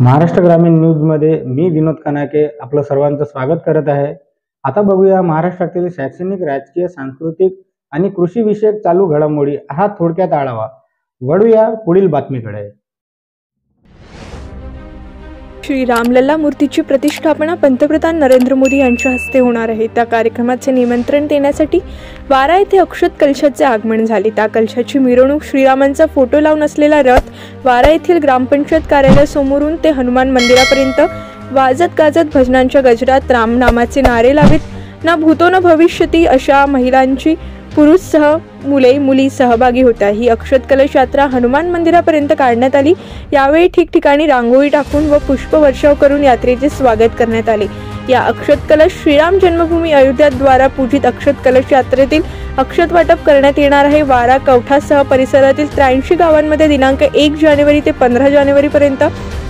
महाराष्ट्र ग्रामीण न्यूजमध्ये मी विनोद कनाके आपलं सर्वांचं स्वागत करत आहे। आता बघूया महाराष्ट्रातील शैक्षणिक, राजकीय, सांस्कृतिक आणि कृषी विषयक चालू घडामोडी हा थोडक्यात आढावा। वळूया पुढील बातमीकडे। श्री रामलल्ला मूर्तीची प्रतिष्ठापना पंतप्रधान नरेंद्र मोदी यांच्या हस्ते होणार आहे। त्या कार्यक्रमाचे निमंत्रण देण्यासाठी वारा येथे अक्षत कलशाचे आगमन झाले। त्या कलशाची मिरवणूक श्रीरामांचा फोटो लावून असलेला रथ वारा येथील ग्रामपंचायत कार्यालयासमोरून ते हनुमान मंदिरापर्यंत वाजत गाजत भजनांच्या गजरात रामनामाचे नारे लावित ना भूतो न भविष्यती अशा महिलांची पुरुषसह मुली सहभागी होत्या। ही अक्षत कलश यात्रा हनुमान मंदिरापर्यंत काढण्यात आली। यावेळी ठिकठिकाणी रांगोळी टाकून व पुष्पवर्षाव करून यात्रेचे स्वागत करण्यात आले। या अक्षत कलश श्रीराम जन्मभूमी अयोध्या द्वारा पूजित अक्षत कलश यात्रेतील अक्षत वाटप करण्यात येणार आहे। वारा कवठासह परिसरातील 83 गावांमध्ये दिनांक 1 जानेवारी ते 15 जानेवारी पर्यंत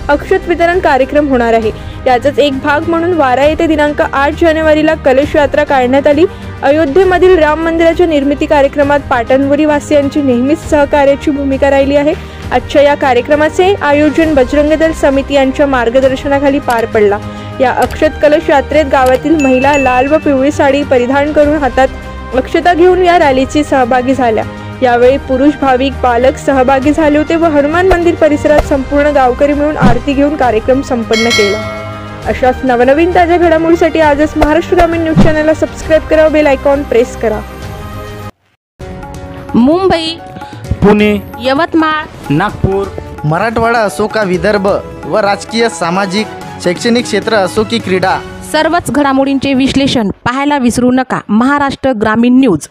अक्षत वितरण कार्यक्रम होणार आहे। याचाच एक भाग म्हणून वारा येथे दिनांक 8 जानेवारीला कलश यात्रा काढण्यात आली। अयोध्येमधील राम मंदिराच्या निर्मिती कार्यक्रमात पाटणवरी वासियांची नेहमीच सहकार्याची भूमिका राहिली आहे। आजच्या या कार्यक्रमाचे आयोजन बजरंग दल समिती यांच्या मार्गदर्शनाखाली पार पडला। या अक्षत कलश यात्रेत गावातील महिला लाल व पिवळी साडी परिधान करून हातात अक्षता घेऊन या रॅलीची सहभागी झाल्या। यावेळी पुरुष भाविक बालक सहभागी झाले होते व हनुमान मंदिर परिसरात संपूर्ण गावकरी मिळून आरती घेऊन कार्यक्रम संपन्न केला। अशाच नवनवीन ताज्या घडामोडींसाठी आजच महाराष्ट्र ग्रामीण न्यूज चॅनलला सबस्क्राइब करा, बेल आयकॉन प्रेस करा। मुंबई, पुणे, यवतमाळ, नागपूर, मराठवाडा असो का विदर्भ व राजकीय, सामाजिक, शैक्षणिक क्षेत्र असो की क्रीडा, सर्वच घडामोडींचे विश्लेषण पाहायला विसरू नका। महाराष्ट्र ग्रामीण न्यूज।